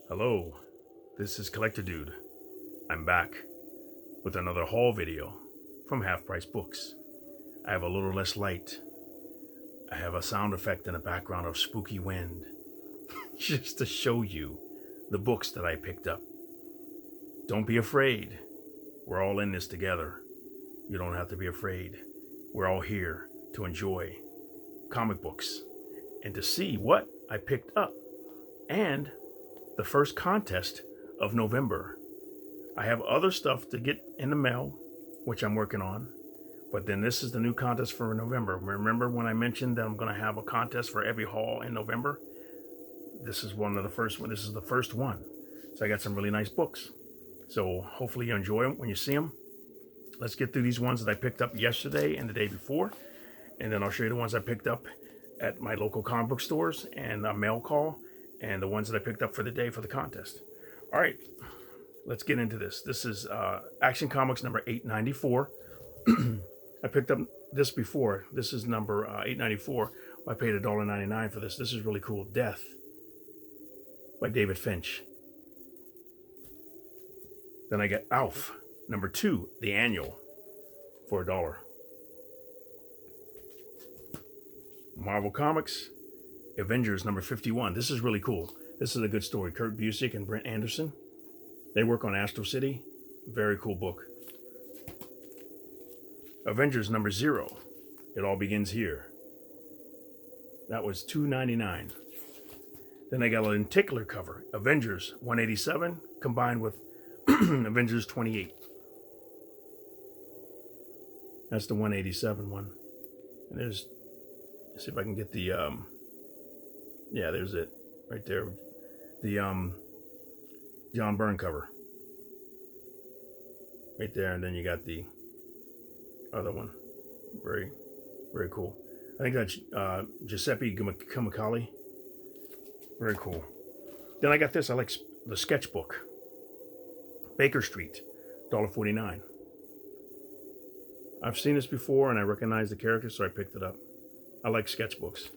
Hello, this is Collector Dude. I'm back with another haul video from Half Price Books. I have a little less light. I have a sound effect in the background of spooky wind just to show you the books that I picked up. Don't be afraid. We're all in this together. You don't have to be afraid. We're all here to enjoy comic books and to see what I picked up. And the first contest of November. I have other stuff to get in the mail, which I'm working on, but then this is the new contest for November. Remember when I mentioned that I'm going to have a contest for every haul in November? This is one of the first one. This is the first one. So I got some really nice books. So hopefully you enjoy them when you see them. Let's get through these ones that I picked up yesterday and the day before, and then I'll show you the ones I picked up at my local comic book stores and a mail call, and the ones that I picked up for the day for the contest. All right, let's get into this. This is Action Comics number 894. I picked up this before. This is number 894. I paid $1.99 for this. This is really cool. Death by David Finch. Then I get Alf, number 2, the annual, for $1. Marvel Comics, Avengers number 51. This is really cool. This is a good story. Kurt Busiek and Brent Anderson. They work on Astro City. Very cool book. Avengers number 0. It All Begins Here. That was $2.99. Then I got a lenticular cover. Avengers 187 combined with Avengers 28. That's the 187 one. And there's, let's see if I can get the yeah, there's it right there. The John Byrne cover. Right there, and then you got the other one. Very, very cool. I think that's Giuseppe Camicali. Very cool. Then I got this. I like the sketchbook. Baker Street, $1.49. I've seen this before and I recognize the character, so I picked it up. I like sketchbooks.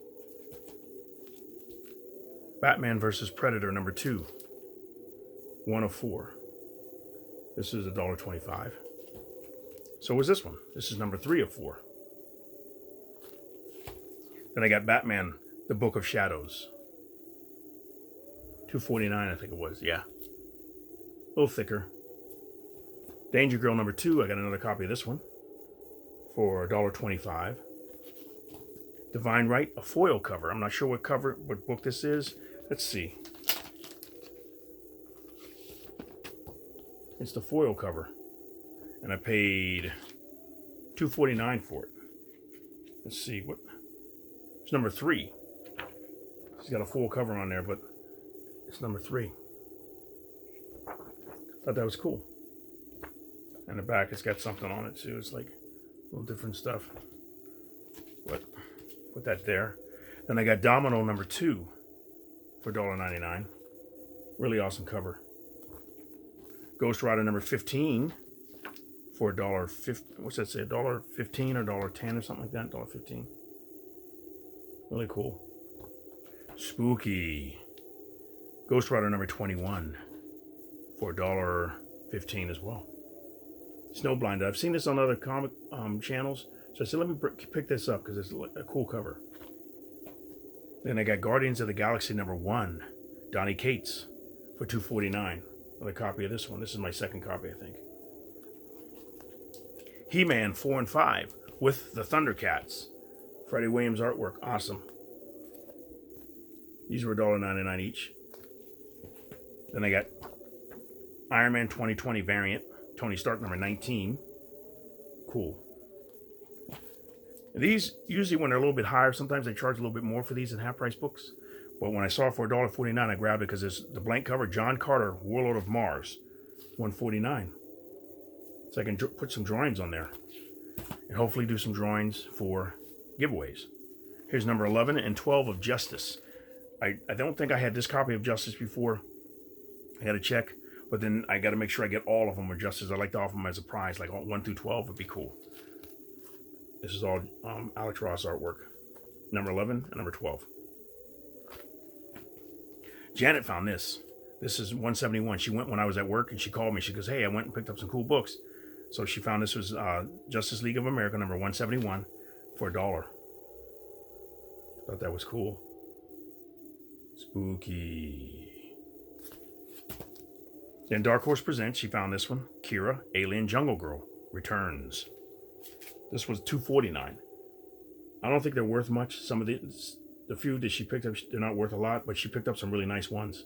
Batman vs. Predator number 2, 1 of 4. This is $1.25. So was this one. This is number 3 of 4. Then I got Batman, the Book of Shadows. $2.49, I think it was. Yeah. A little thicker. Danger Girl number 2. I got another copy of this one for $1.25. Divine Right, a foil cover. I'm not sure what book this is. Let's see. It's the foil cover. And I paid $2.49 for it. Let's see what. It's number 3. It's got a full cover on there, but it's number 3. Thought that was cool. And the back, it's got something on it too. It's like a little different stuff. But put that there. Then I got Domino number 2 for $1.99. Really awesome cover. Ghost Rider number 15 for $1.50. What's that say? $1.15 or $1.10 or something like that. $1.15. Really cool. Spooky. Ghost Rider number 21 for $1.15 as well. Snowblind. I've seen this on other comic channels, so I said let me pick this up because it's a cool cover. Then I got Guardians of the Galaxy number 1, Donny Cates, for $2.49. Another copy of this one. This is my second copy, I think. He-Man 4 and 5 with the Thundercats. Freddie Williams artwork. Awesome. These were $1.99 each. Then I got Iron Man 2020 variant. Tony Stark number 19. Cool. These, usually when they're a little bit higher, sometimes they charge a little bit more for these than half-price books. But when I saw it for $1.49, I grabbed it because it's the blank cover, John Carter, Warlord of Mars, $1.49. So I can put some drawings on there. And hopefully do some drawings for giveaways. Here's number 11 and 12 of Justice. I don't think I had this copy of Justice before. I got to check. But then I got to make sure I get all of them with Justice. I like to offer them as a prize, like 1 through 12 would be cool. This is all Alex Ross artwork. Number 11 and number 12. Janet found this. This is 171. She went when I was at work and she called me. She goes, hey, I went and picked up some cool books. So she found this was Justice League of America, number 171, for $1. Thought that was cool. Spooky. Then Dark Horse Presents, she found this one. Kira, Alien Jungle Girl, returns. This was $2.49. I don't think they're worth much. Some of the few that she picked up, they're not worth a lot, but she picked up some really nice ones.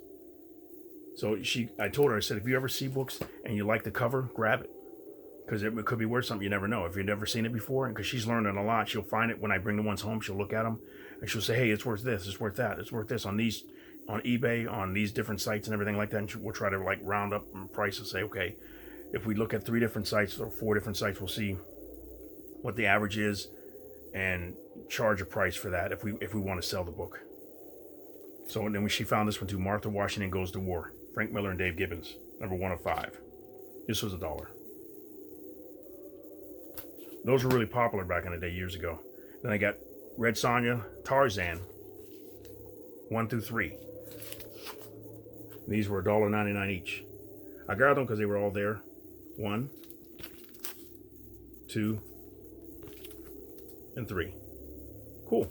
So I told her, I said, if you ever see books and you like the cover, grab it. Because it could be worth something, you never know. If you've never seen it before, and because she's learning a lot, she'll find it when I bring the ones home. She'll look at them, and she'll say, hey, it's worth this, it's worth that, it's worth this on these, on eBay, on these different sites and everything like that. And we'll try to like round up price and say, okay, if we look at 3 different sites or 4 different sites, we'll see what the average is and charge a price for that if we want to sell the book. So then when she found this one too, Martha Washington Goes to War, Frank Miller and Dave Gibbons, number 1 of 5. This was $1. Those were really popular back in the day, years ago. Then I got Red Sonja, Tarzan, 1 through 3. These were $1.99 each. I grabbed them because they were all there. 1, 2, and 3. Cool.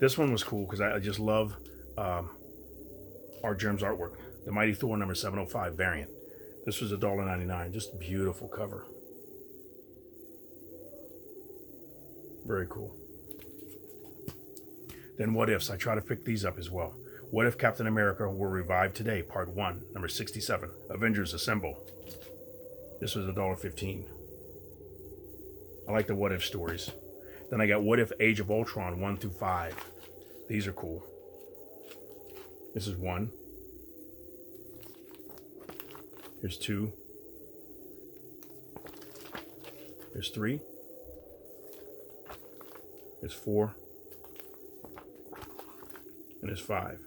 This one was cool because I just love Art Germ's artwork. The Mighty Thor number 705 variant. This was $1.99. Just a beautiful cover. Very cool. Then What Ifs. I try to pick these up as well. What If Captain America Were Revived Today, Part 1, number 67. Avengers Assemble. This was $1.15. I like the What If stories. Then I got What If Age of Ultron 1 through 5. These are cool. This is 1. Here's 2. Here's 3. There's 4. And there's 5.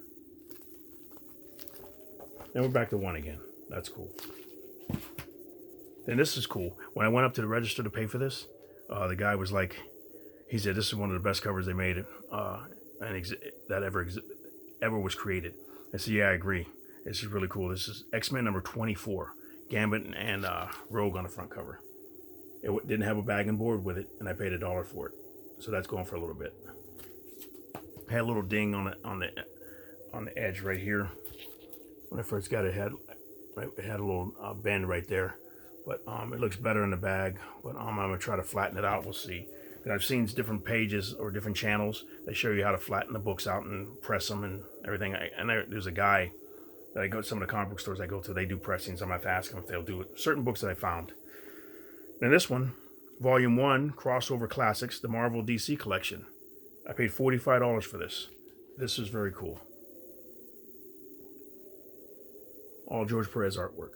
Then we're back to 1 again. That's cool. Then this is cool. When I went up to the register to pay for this, the guy was like, he said, this is one of the best covers they made that ever was created. I said, yeah, I agree. This is really cool. This is X-Men number 24. Gambit and Rogue on the front cover. It didn't have a bag and board with it, and I paid $1 for it. So that's going for a little bit. Had a little ding on the edge right here. When I first got it, it had a little bend right there. But it looks better in the bag. But I'm gonna try to flatten it out. We'll see. And I've seen different pages or different channels that show you how to flatten the books out and press them and everything. There's a guy that I go to, some of the comic book stores I go to, they do pressings. I'm gonna have to ask them if they'll do it. Certain books that I found. Then this one, Volume 1, Crossover Classics, the Marvel DC Collection. I paid $45 for this. This is very cool. All George Perez artwork.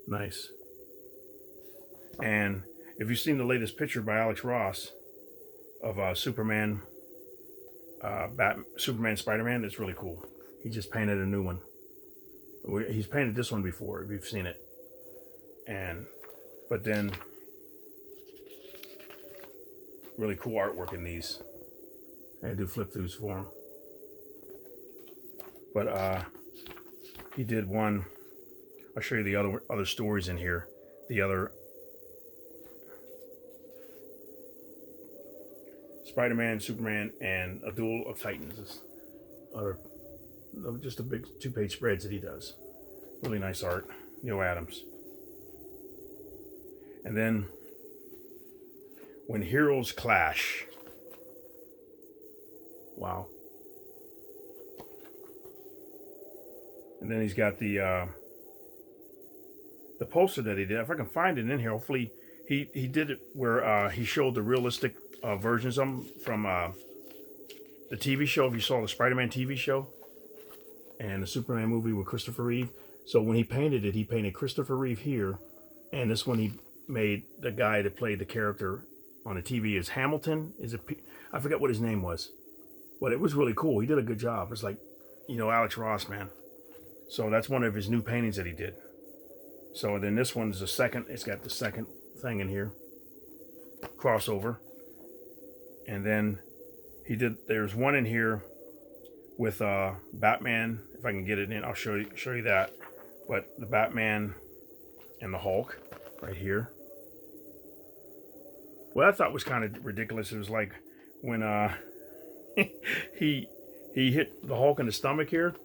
Nice. And if you've seen the latest picture by Alex Ross of Superman, Superman, Spider-Man, it's really cool. He just painted a new one. He's painted this one before, if you've seen it. But then, really cool artwork in these. I do flip throughs for him. But he did one. I'll show you the other stories in here. The other Spider-Man, Superman, and a Duel of Titans. Just a big 2-page spreads that he does. Really nice art. Neil Adams. And then When Heroes Clash. Wow. And then he's got the poster that he did. If I can find it in here, hopefully he did it where he showed the realistic versions of them from the TV show. If you saw the Spider-Man TV show and the Superman movie with Christopher Reeve. So when he painted it, he painted Christopher Reeve here, and this one he made the guy that played the character on the TV is Hamilton. I forget what his name was, but it was really cool. He did a good job. It's like, Alex Ross, man. So that's one of his new paintings that he did. So then this one's the second. It's got the second thing in here, crossover, and then There's one in here with Batman. If I can get it in, I'll show you that. But the Batman and the Hulk right here. What I thought was kind of ridiculous, it was like when he hit the Hulk in the stomach here.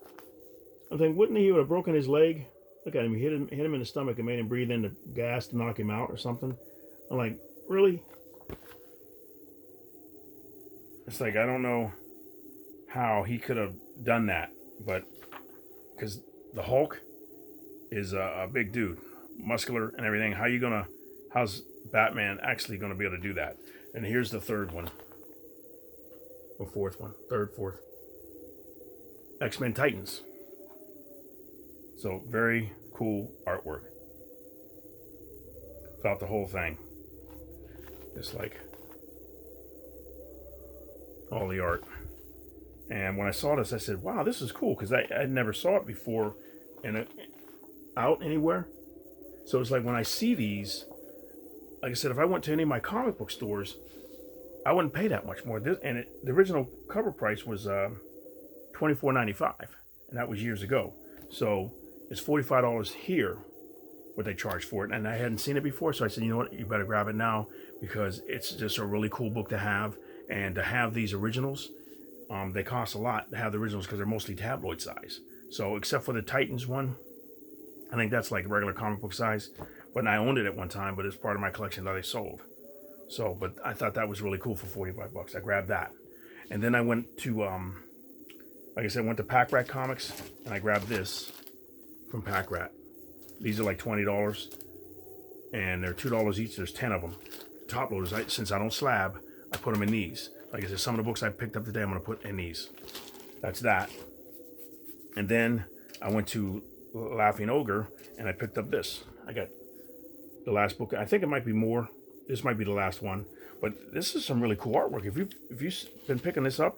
I think, wouldn't he have broken his leg? Look at him, he hit him in the stomach and made him breathe in the gas to knock him out or something. I'm like, really? It's like, I don't know how he could have done that, but because the Hulk is a big dude, muscular and everything. How's Batman actually gonna be able to do that? And here's the third one, or fourth one, fourth. X-Men Titans. So very cool artwork throughout the whole thing. Just like all the art. And when I saw this, I said, wow, this is cool, because I never saw it before out anywhere. So it's like when I see these, like I said, if I went to any of my comic book stores, I wouldn't pay that much more. The original cover price was $24.95, and that was years ago. So it's $45 here, what they charge for it. And I hadn't seen it before, so I said, you know what, you better grab it now, because it's just a really cool book to have. And to have these originals, they cost a lot to have the originals because they're mostly tabloid size. So except for the Titans one, I think that's like regular comic book size. But I owned it at one time, but it's part of my collection that I sold. So, but I thought that was really cool for 45 bucks. I grabbed that. And then I went to, like I said, I went to Packrat Comics, and I grabbed this from Packrat. These are like $20, and they're $2 each. There's 10 of them. Top loaders, since I don't slab, I put them in these. Like I said, some of the books I picked up today, I'm going to put in these. That's that. And then I went to Laughing Ogre, and I picked up this. I got the last book. I think it might be more. This might be the last one. But this is some really cool artwork. If you've been picking this up,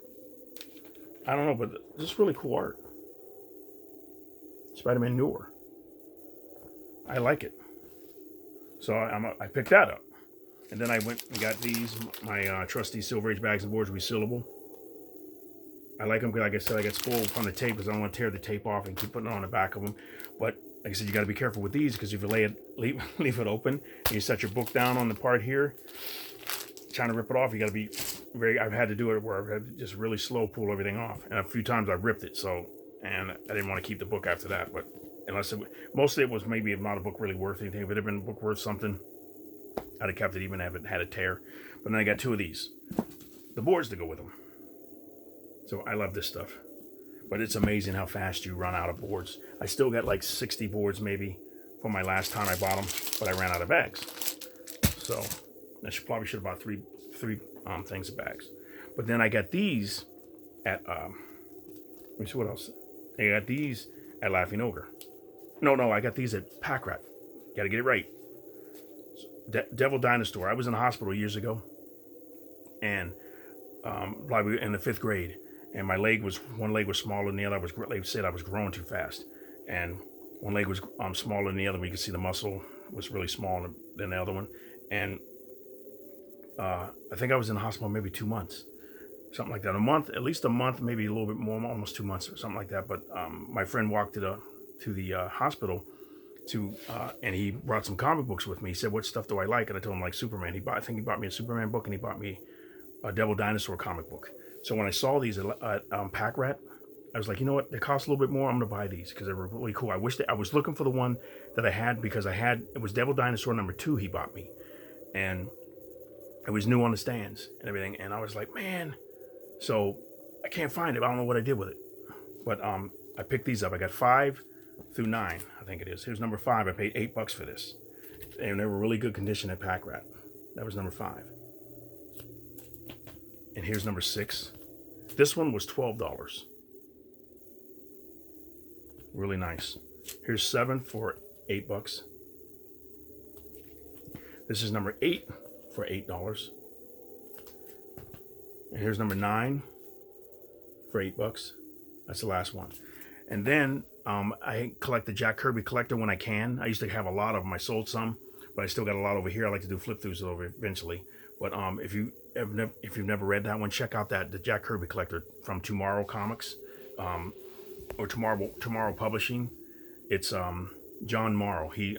I don't know, but this is really cool art. Spider-Man Noir. I like it. So I picked that up. And then I went and got these, my trusty Silver Age bags and boards, resealable. I like them because, like I said, I get spoiled from the tape because I don't want to tear the tape off and keep putting it on the back of them. But like I said, you got to be careful with these, because if you leave it open and you set your book down on the part here, trying to rip it off, you got to be I've had to do it where I've had to just really slow pull everything off. And a few times I ripped it, and I didn't want to keep the book after that. But mostly it was maybe not a book really worth anything. If it had been a book worth something, I'd have kept it even if it had a tear. But then I got two of these, the boards to go with them. So I love this stuff. But it's amazing how fast you run out of boards. I still got like 60 boards maybe from my last time I bought them, but I ran out of bags. So I probably should have bought three things of bags. But then I got these at let me see what else. I got these at Laughing Ogre. No, I got these at Packrat. Got to get it right. Devil Dinosaur. I was in the hospital years ago, and probably in the 5th grade, and one leg was smaller than the other. They said I was growing too fast, and one leg was smaller than the other. You could see the muscle was really small than the other one, and I think I was in the hospital maybe 2 months, something like that. At least a month, maybe a little bit more, almost 2 months or something like that. But my friend walked to the hospital. And he brought some comic books with me. He said, what stuff do I like? And I told him, like Superman. I think he bought me a Superman book, and he bought me a Devil Dinosaur comic book. So when I saw these at Packrat, I was like, you know what? They cost a little bit more. I'm going to buy these because they were really cool. I was looking for the one that I had, because it was Devil Dinosaur #2 he bought me. And it was new on the stands and everything. And I was like, man. So I can't find it. I don't know what I did with it. But I picked these up. I got 5 through 9, I think it is. Here's number 5. I paid $8 for this, and they were really good condition at Packrat. That was number 5. And here's number 6. This one was $12. Really nice. Here's 7 for $8. This is number 8 for $8. And here's number 9 for $8. That's the last one. And then I collect the Jack Kirby collector when I can. I used to have a lot of them. I sold some, but I still got a lot over here. I like to do flip throughs over eventually. But if you if you've never read that one, check out the Jack Kirby Collector from Tomorrow Comics, or Tomorrow Publishing. It's John Morrow. He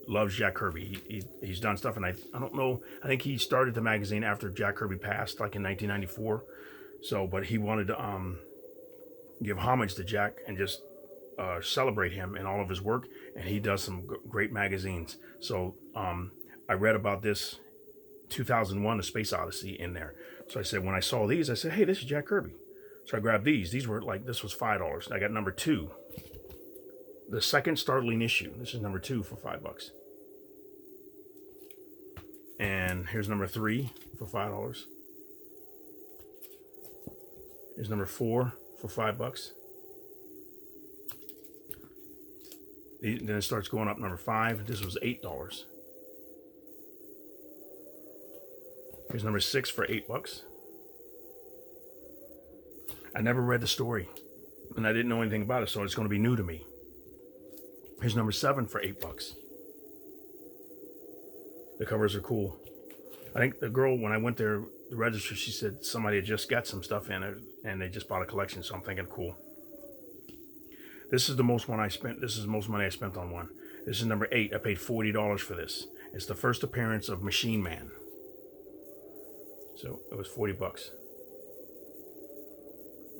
loves Jack Kirby. He's done stuff, and I don't know. I think he started the magazine after Jack Kirby passed, like in 1994. So, but he wanted to give homage to Jack and just celebrate him and all of his work. And he does some great magazines. So I read about this 2001: A Space Odyssey in there. So I said, when I saw these, I said, hey, this is Jack Kirby. So I grabbed these. These were like, this was $5. I got number 2. The second startling issue. This is number 2 for $5. And here's number 3 for $5. Here's number 4 for $5. Then it starts going up. Number 5. This was $8. Here's number 6 for $8. I never read the story, and I didn't know anything about it, so it's going to be new to me. Here's number 7 for $8. The covers are cool. I think the girl, when I went there, the register, she said somebody had just got some stuff in it, and they just bought a collection, so I'm thinking, cool. This is the most one I spent. This is the most money I spent on one. This is number 8. I paid $40 for this. It's the first appearance of Machine Man. So it was $40.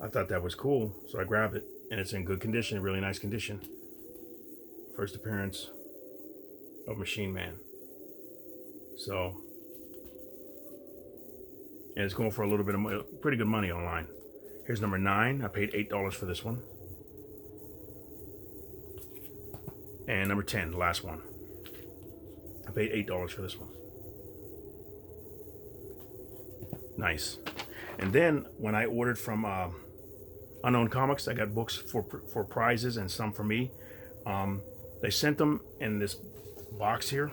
I thought that was cool, so I grabbed it, and it's in good condition, really nice condition. First appearance of Machine Man. So, and it's going for a little bit of pretty good money online. Here's number 9. I paid $8 for this one. And number 10, the last one. I paid $8 for this one. Nice. And then when I ordered from Unknown Comics, I got books for prizes and some for me. They sent them in this box here.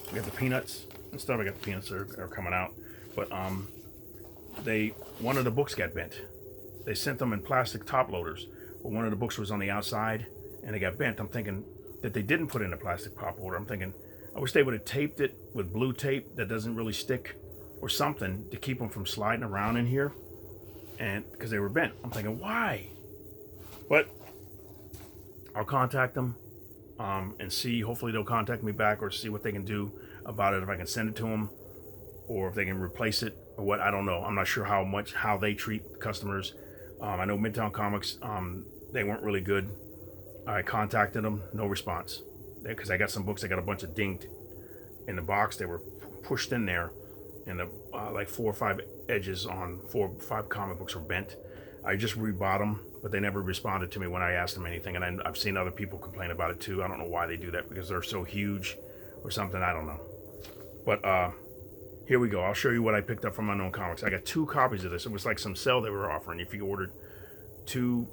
I got the peanuts and stuff. I got the peanuts that are coming out. But one of the books got bent. They sent them in plastic top loaders, but one of the books was on the outside and it got bent. I'm thinking that they didn't put it in a plastic top loader. I'm thinking, I wish they would have taped it with blue tape that doesn't really stick or something to keep them from sliding around in here. And because they were bent, I'm thinking, why? But I'll contact them and see. Hopefully they'll contact me back or see what they can do about it, if I can send it to them or if they can replace it or what. I don't know. I'm not sure how they treat customers. I know Midtown Comics, they weren't really good. I contacted them, no response, because I got some books. I got a bunch of dinged in the box. They were pushed in there, and the like 4 or 5 edges on 4 or 5 comic books were bent. I just rebought them, but they never responded to me when I asked them anything. And I've seen other people complain about it too. I don't know why they do that, because they're so huge or something. I don't know. But here we go. I'll show you what I picked up from Unknown Comics. I got 2 copies of this. It was like some sale they were offering. If you ordered 2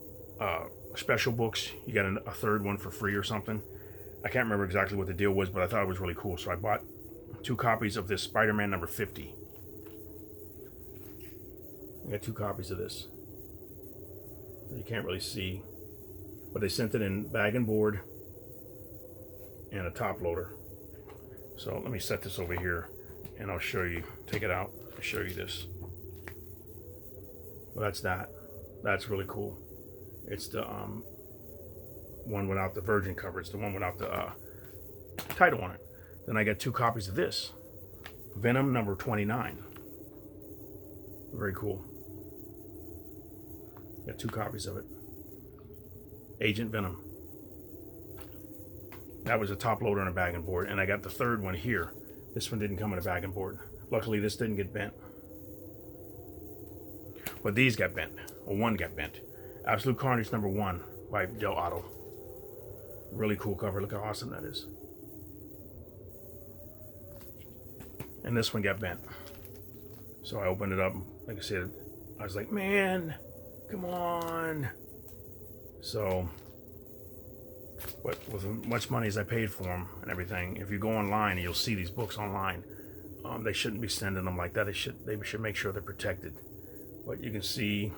special books, you got a 3rd one for free or something. I can't remember exactly what the deal was, but I thought it was really cool. So I bought 2 copies of this Spider-Man number 50. I got 2 copies of this. You can't really see, but they sent it in bag and board and a top loader. So let me set this over here and I'll show you, take it out, I'll show you this. Well, that's really cool. It's the one without the virgin cover. It's the one without the title on it. Then I got 2 copies of this, Venom number 29. Very cool. Got 2 copies of it. Agent Venom. That was a top loader and a bag and board. And I got the 3rd one here. This one didn't come in a bag and board. Luckily, this didn't get bent. But these got bent. Or one got bent. Absolute Carnage number 1 by Joe Otto. Really cool cover. Look how awesome that is. And this one got bent. So I opened it up. Like I said, I was like, man, come on. So, but with as much money as I paid for them and everything, if you go online and you'll see these books online, they shouldn't be sending them like that. They should make sure they're protected. But you can see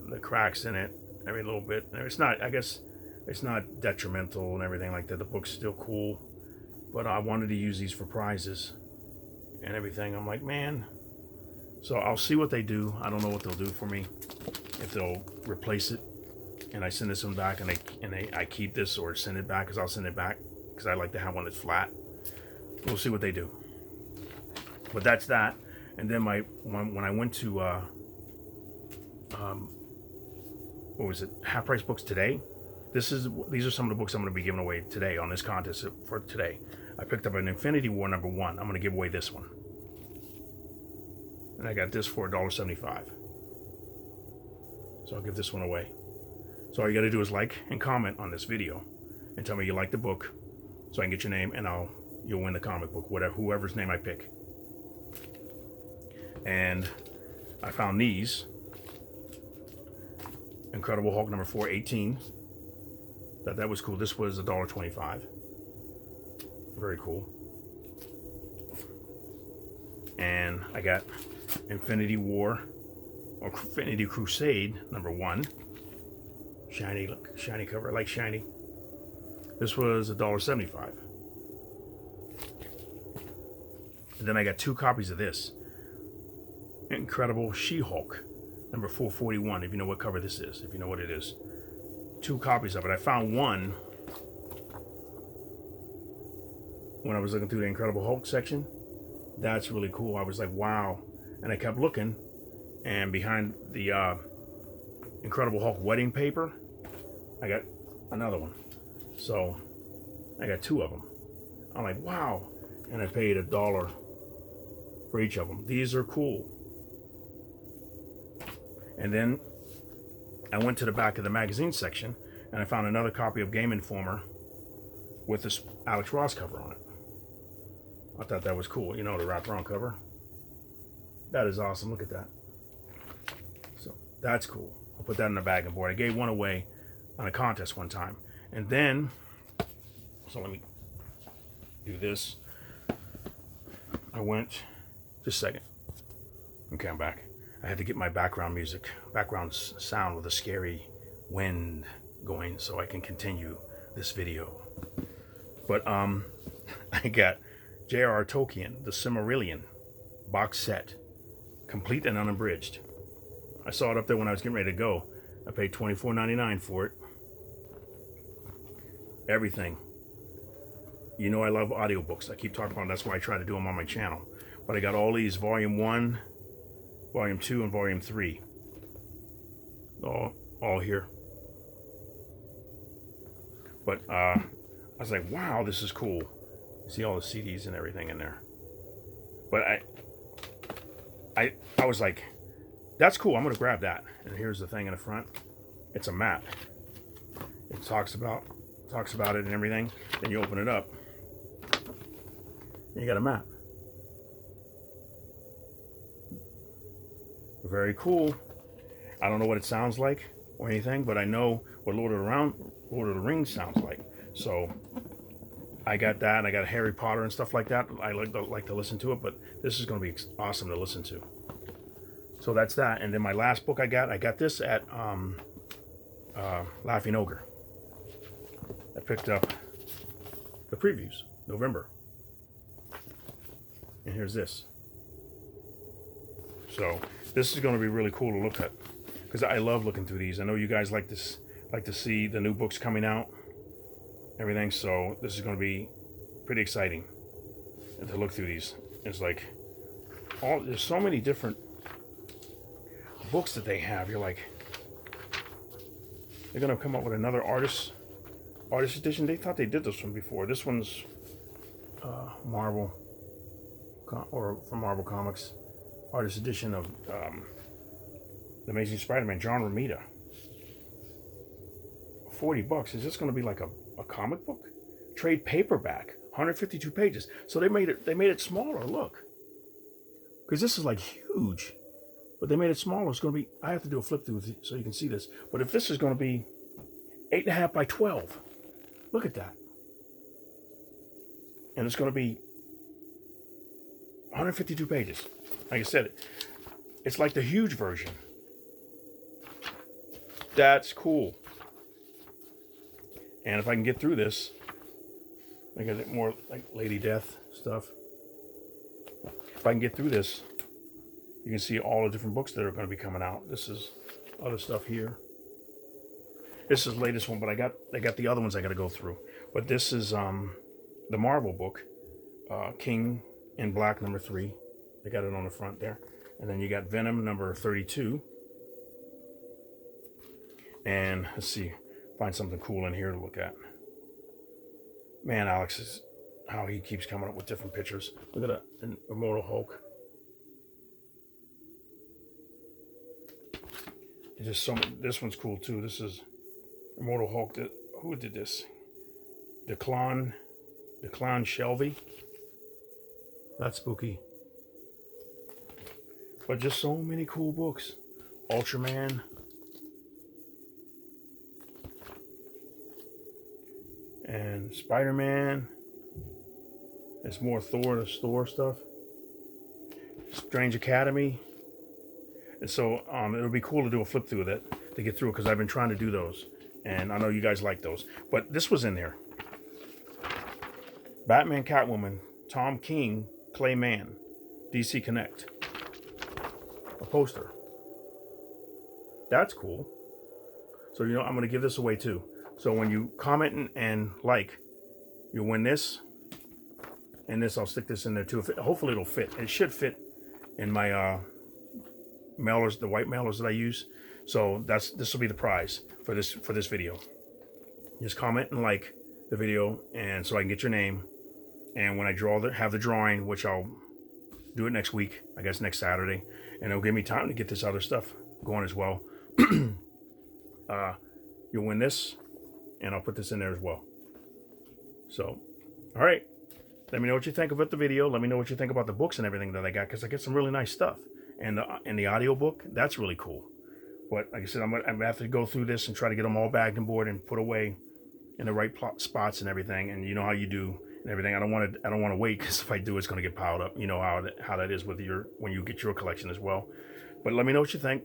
the cracks in it every little bit. It's not, I guess, it's not detrimental and everything like that. The book's still cool, but I wanted to use these for prizes, and everything. I'm like, man. So I'll see what they do. I don't know what they'll do for me. If they'll replace it, and I send this one back, and I keep this, or send it back, because I'll send it back, because I like to have one that's flat. We'll see what they do. But that's that. And then when I went to what was it? Half Price Books today. These are some of the books I'm going to be giving away today on this contest for today. I picked up an Infinity War #1. I'm going to give away this one. And I got this for $1.75. So I'll give this one away. So all you got to do is like and comment on this video and tell me you like the book, so I can get your name, and you'll win the comic book, whoever's name I pick. And I found these. Incredible Hulk number 418. That was cool. This was $1.25. Very cool. And I got Infinity War, or Infinity Crusade #1. Shiny, look, shiny cover. I like shiny. This was $1.75. And then I got 2 copies of this. Incredible She-Hulk number 441, if you know what cover this is, if you know what it is. 2 copies of it. I found one when I was looking through the Incredible Hulk section. That's really cool. I was like, wow. And I kept looking, and behind the Incredible Hulk wedding paper, I got another one. So I got 2 of them. I'm like, wow. And I paid $1 for each of them. These are cool. And then I went to the back of the magazine section, and I found another copy of Game Informer with this Alex Ross cover on it. I thought that was cool. You know, the wraparound cover. That is awesome. Look at that. So that's cool. I'll put that in the bag and board. I gave one away on a contest one time. And then, so let me do this. I went, just a second. Okay, I'm back. I had to get my background sound with a scary wind going so I can continue this video. But I got J.R.R. Tolkien, The Silmarillion box set, complete and unabridged. I saw it up there when I was getting ready to go. I paid $24.99 for it. Everything. You know I love audiobooks. I keep talking about them. That's why I try to do them on my channel. But I got all these, Volume 1, Volume 2, and Volume 3. All here. But I was like, wow, this is cool. You see all the CDs and everything in there. But I was like, that's cool. I'm going to grab that. And here's the thing in the front. It's a map. It talks about it and everything. Then you open it up, and you got a map. Very cool. I don't know what it sounds like or anything, but I know what Lord of the Rings sounds like. So I got that, and I got Harry Potter and stuff like that. I like to listen to it, but this is going to be awesome to listen to. So that's that. And then my last book I got this at Laughing Ogre. I picked up the previews, November. And here's this. So this is going to be really cool to look at, because I love looking through these. I know you guys like to see the new books coming out, everything. So this is going to be pretty exciting to look through these. It's like there's so many different books that they have. You're like, they're going to come up with another artist edition. They thought they did this one before. This one's Marvel, or from Marvel Comics, artist edition of The Amazing Spider-Man, John Romita. $40. Is this going to be like a comic book? Trade paperback, 152 pages. So they made it smaller. Look, because this is like huge, but they made it smaller. It's going to be. I have to do a flip through so you can see this. But if this is going to be 8.5 by 12, look at that. And it's going to be 152 pages. Like I said, it's like the huge version. That's cool. And if I can get through this, I get more like Lady Death stuff. if I can get through this, you can see all the different books that are going to be coming out. This is other stuff here. This is the latest one, but I got the other ones I got to go through. But this is the Marvel book, King in Black #3. They got it on the front there. And then you got Venom #32. And let's see, find something cool in here to look at. Man, Alex is how he keeps coming up with different pictures. Look at an Immortal Hulk. It's just so. This one's cool too. This is Immortal Hulk. Who did this? Declan Shelby. That's spooky. But just so many cool books. Ultraman. And Spider-Man. There's more Thor stuff. Strange Academy. And so it'll be cool to do a flip through of that, to get through it, because I've been trying to do those. And I know you guys like those. But this was in there. Batman, Catwoman, Tom King, Clay Mann, DC Connect. A poster. That's cool. So, you know, I'm going to give this away too. So when you comment and like, you'll win this. And this, I'll stick this in there too. Hopefully it'll fit. It should fit in my mailers, the white mailers that I use. So this will be the prize for this video. Just comment and like the video, and so I can get your name. And when I have the drawing, which I'll do it next week, I guess next Saturday, and it'll give me time to get this other stuff going as well. You'll win this, and I'll put this in there as well. So, all right. Let me know what you think about the video. Let me know what you think about the books and everything that I got, because I get some really nice stuff. And the audio book, that's really cool. But like I said, I'm gonna have to go through this and try to get them all bagged and board and put away in the right spots and everything. And you know how you do and everything. I don't want to wait, because if I do, it's going to get piled up. You know how that is with when you get your collection as well. But let me know what you think.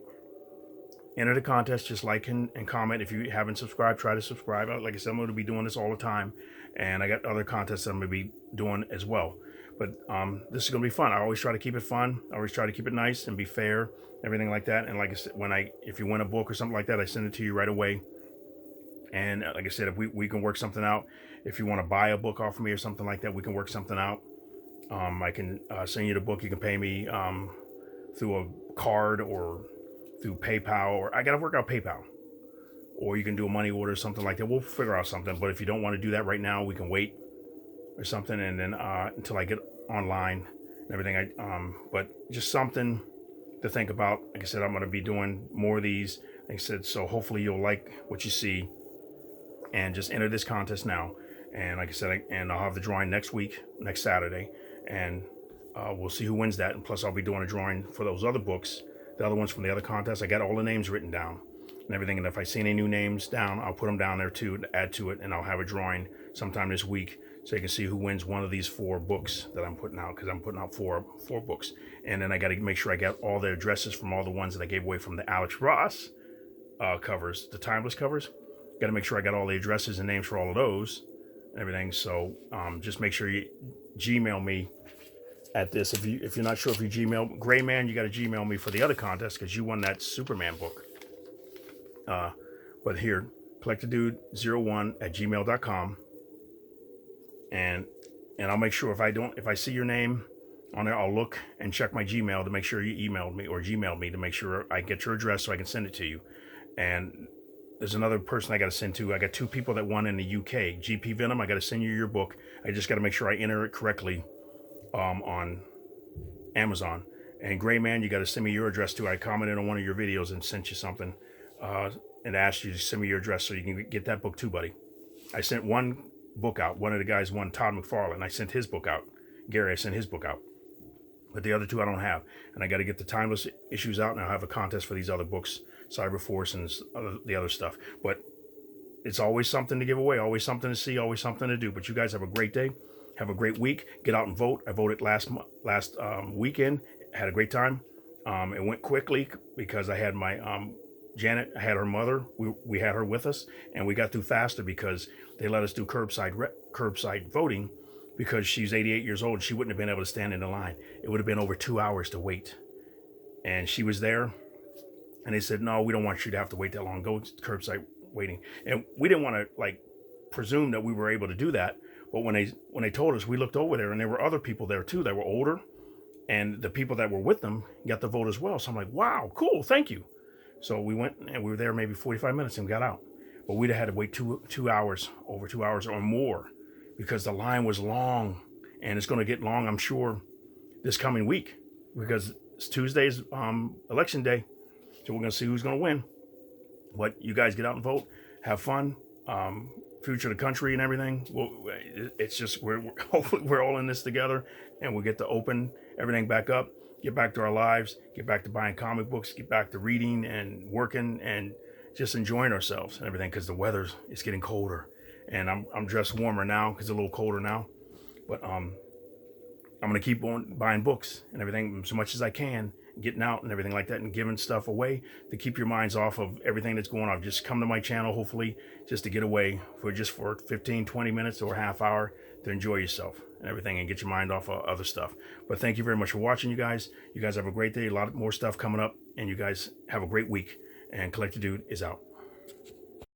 Enter the contest. Just like and comment. If you haven't subscribed, try to subscribe. Like I said, I'm going to be doing this all the time, and I got other contests that I'm going to be doing as well. But this is going to be fun. I always try to keep it fun. I always try to keep it nice and be fair, everything like that. And like I said, if you win a book or something like that, I send it to you right away. And like I said, if we can work something out, if you want to buy a book off of me or something like that, we can work something out. I can send you the book. You can pay me through a card or through PayPal, or I got to work out PayPal. Or you can do a money order or something like that. We'll figure out something. But if you don't want to do that right now, we can wait or something, and then until I get online and everything. But just something to think about. Like I said, I'm going to be doing more of these. Like I said, so hopefully you'll like what you see, and just enter this contest now. And like I said, I'll have the drawing next week, next Saturday, and we'll see who wins that. And plus, I'll be doing a drawing for those other books, the other ones from the other contests. I got all the names written down and everything. And if I see any new names down, I'll put them down there too to add to it, and I'll have a drawing sometime this week, so you can see who wins one of these 4 books that I'm putting out, because I'm putting out four books. And then I got to make sure I got all the addresses from all the ones that I gave away from the Alex Ross covers, the timeless covers. Got to make sure I got all the addresses and names for all of those and everything. So just make sure you Gmail me at this. If you're not sure if you Gmail Gray Man, you got to Gmail me for the other contest, because you won that Superman book. But here, collectordude01@gmail.com. And I'll make sure if I see your name on there, I'll look and check my Gmail to make sure you emailed me or Gmailed me, to make sure I get your address so I can send it to you. And there's another person I got to send to. I got 2 people that won in the UK. GP Venom, I got to send you your book. I just got to make sure I enter it correctly on Amazon. And Gray Man, you got to send me your address too. I commented on one of your videos and sent you something and asked you to send me your address so you can get that book too, buddy. I sent one book out. One of the guys won, Todd McFarlane. I sent his book out. Gary, I sent his book out. But the other 2 I don't have. And I got to get the timeless issues out, and I'll have a contest for these other books, Cyberforce and the other stuff. But it's always something to give away, always something to see, always something to do. But you guys have a great day. Have a great week. Get out and vote. I voted last weekend. Had a great time. It went quickly because I had my Janet, I had her mother. We had her with us, and we got through faster because they let us do curbside voting, because she's 88 years old. She wouldn't have been able to stand in the line. It would have been over 2 hours to wait. And she was there, and they said, no, we don't want you to have to wait that long. Go curbside waiting. And we didn't want to like presume that we were able to do that. But when they told us, we looked over there, and there were other people there too that were older, and the people that were with them got the vote as well. So I'm like, wow, cool, thank you. So we went, and we were there maybe 45 minutes and got out. But we'd have had to wait two hours, over 2 hours or more, because the line was long, and it's going to get long, I'm sure, this coming week, because it's Tuesday's election day. So we're going to see who's going to win. But you guys get out and vote, have fun, future of the country and everything. Well, it's just hopefully we're all in this together, and we'll get to open everything back up, get back to our lives, get back to buying comic books, get back to reading and working and just enjoying ourselves and everything, because the weather is getting colder, and I'm dressed warmer now because it's a little colder now. But I'm gonna keep on buying books and everything so much as I can, getting out and everything like that, and giving stuff away to keep your minds off of everything that's going on. Just come to my channel, hopefully, just to get away for 15, 20 minutes or a half hour to enjoy yourself and everything, and get your mind off of other stuff. But thank you very much for watching, you guys. You guys have a great day, a lot more stuff coming up, and you guys have a great week. And Collector Dude is out.